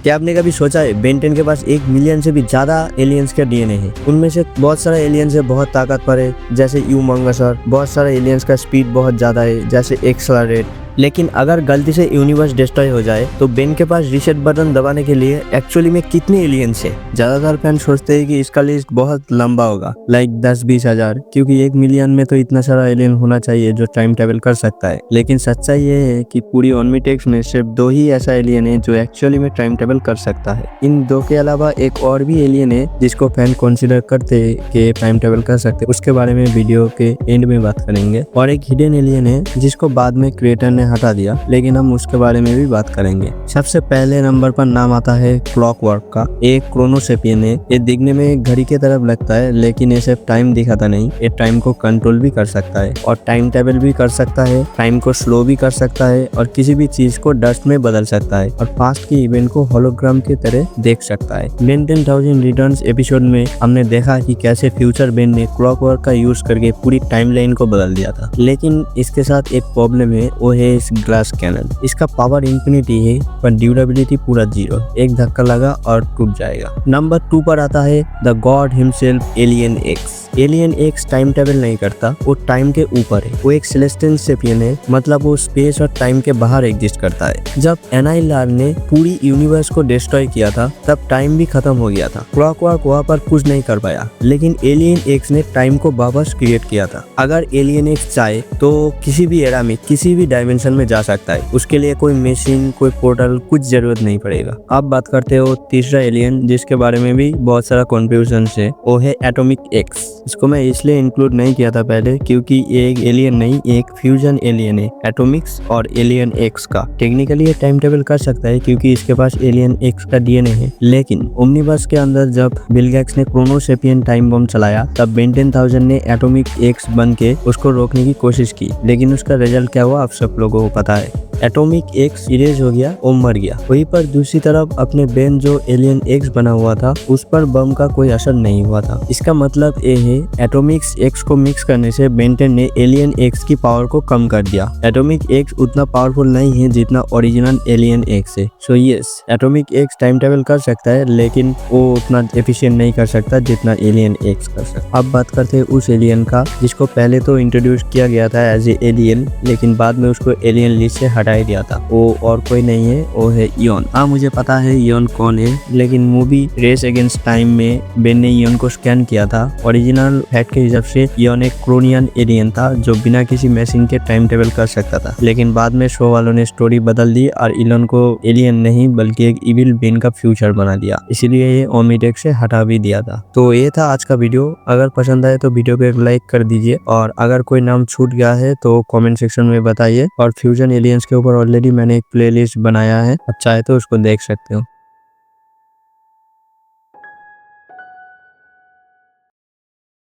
क्या आपने कभी सोचा है बेन 10 के पास 1 मिलियन से भी ज्यादा एलियंस का डीएनए है। उनमें से बहुत सारा एलियंस है बहुत ताकतवर है जैसे यूमंगसर, बहुत सारे एलियंस का स्पीड बहुत ज्यादा है जैसे एक्सलरेट। लेकिन अगर गलती से यूनिवर्स डिस्ट्रॉय हो जाए तो बेन के पास रीसेट बटन दबाने के लिए एक्चुअली में कितने एलियंस है। ज्यादातर फैन सोचते हैं कि इसका लिस्ट बहुत लंबा होगा, लाइक 10-20 हजार, क्योंकि 1 मिलियन में तो इतना सारा एलियन होना चाहिए जो टाइम ट्रेवल कर सकता है। लेकिन सच्चाई ये है कि पूरी ओमनीटेक्स में सिर्फ 2 ही ऐसा एलियन है जो एक्चुअली में टाइम ट्रेवल कर सकता है। इन 2 के अलावा एक और भी एलियन है जिसको फैन कंसीडर करते हैं कि टाइम ट्रेवल कर सकते, उसके बारे में वीडियो के एंड में बात करेंगे। और एक हिडन एलियन है जिसको बाद में क्रिएटर ने हटा दिया, लेकिन हम उसके बारे में भी बात करेंगे। सबसे पहले नंबर पर नाम आता है क्लॉकवर्क का। एक क्रोनोसेपियन है। ये दिखने में घड़ी की तरफ लगता है लेकिन ये सिर्फ टाइम दिखाता नहीं, ये टाइम को कंट्रोल भी कर सकता है और टाइम ट्रेवल भी कर सकता है, टाइम को स्लो भी कर सकता है और किसी भी चीज को डस्ट में बदल सकता है और पास्ट के इवेंट को होलोग्राम की तरह देख सकता है। बेन 10,000 रिटर्न्स एपिसोड में हमने देखा कि कैसे फ्यूचर बेन ने क्लॉकवर्क का यूज करके पूरी टाइमलाइन को बदल दिया था। लेकिन इसके साथ एक प्रॉब्लम है, वो है इस ग्लास कैनन। इसका पावर इंफिनिटी है पर ड्यूरेबिलिटी पूरा 0, एक धक्का लगा और टूट जाएगा। नंबर 2 पर आता है the God himself alien x. Alien x time travel नहीं करता, वो टाइम के ऊपर है। वो एक सेलेस्टियल सेपियन है, मतलब वो स्पेस और टाइम के बाहर एग्जिस्ट करता है। जब एनाइलार ने पूरी यूनिवर्स को डिस्ट्रॉय किया था तब टाइम भी खत्म हो गया था। क्लॉकवर्क वहाँ पर कुछ नहीं कर पाया, लेकिन एलियन एक्स ने टाइम को वापस क्रिएट किया था। अगर एलियन एक्स चाहे तो किसी भी एरा में किसी भी डायमेंशन में जा सकता है, उसके लिए कोई मशीन कोई पोर्टल कुछ जरूरत नहीं पड़ेगा। अब बात करते हो तीसरा एलियन जिसके बारे में भी बहुत सारा कंफ्यूजन है, वो है एटॉमिक एक्स। इसको मैं इसलिए इंक्लूड नहीं किया था पहले क्योंकि ये एक एलियन नहीं, एक फ्यूजन एलियन है एटॉमिक्स और एलियन एक्स का। टेक्निकली ये टाइम ट्रेवल कर सकता है क्योंकि इसके पास एलियन एक्स का डीएनए है। लेकिन ओमनीवर्स के अंदर जब बिल गेट्स ने क्रोनोसेपियन टाइम बम चलाया तब बेन 10,000 ने एटॉमिक एक्स बन के उसको रोकने की कोशिश की, लेकिन उसका रिजल्ट क्या हुआ आप सब लोगों को पता है। एटॉमिक एक्स इरेज हो गया, वो मर गया। वहीं पर दूसरी तरफ अपने बेन जो एलियन एक्स बना हुआ था उस पर बम का कोई असर नहीं हुआ था। इसका मतलब ये है एटॉमिक्स एक्स को मिक्स करने से बेन 10 ने एलियन एक्स की पावर को कम कर दिया। एटॉमिक एक्स उतना पावरफुल नहीं है जितना ओरिजिनल एलियन एक्स है। So yes, atomic x time travel कर सकता है लेकिन वो उतना एफिशिएंट नहीं कर सकता जितना एलियन एक्स कर सकता। अब बात करते हैं उस एलियन का जिसको पहले तो इंट्रोड्यूस किया गया था एज ए एलियन, लेकिन बाद में उसको एलियन लिस्ट से हटा दिया था। वो और कोई नहीं है, वो है इयन। हाँ मुझे पता है इयन कौन है, लेकिन मूवी रेस अगेंस्ट टाइम में बेन ने इयन को स्कैन किया था। ओरिजिनल फैक्ट के हिसाब से इयन एक क्रोनियन एलियन था जो बिना किसी मशीन के टाइम ट्रेवल कर सकता था, लेकिन बाद में शो वालों ने स्टोरी बदल दी और इयन को एलियन नहीं बल्कि एक इविल बेन का फ्यूचर बना दिया, इसीलिए ये ओमनीटेक्स से हटा भी दिया था। तो ये था आज का वीडियो। अगर पसंद आए तो वीडियो को एक लाइक कर दीजिए और अगर कोई नाम छूट गया है तो कमेंट सेक्शन में बताइए। और फ्यूजन एलियंस के ऊपर ऑलरेडी मैंने एक प्लेलिस्ट बनाया है, आप चाहे तो उसको देख सकते हो।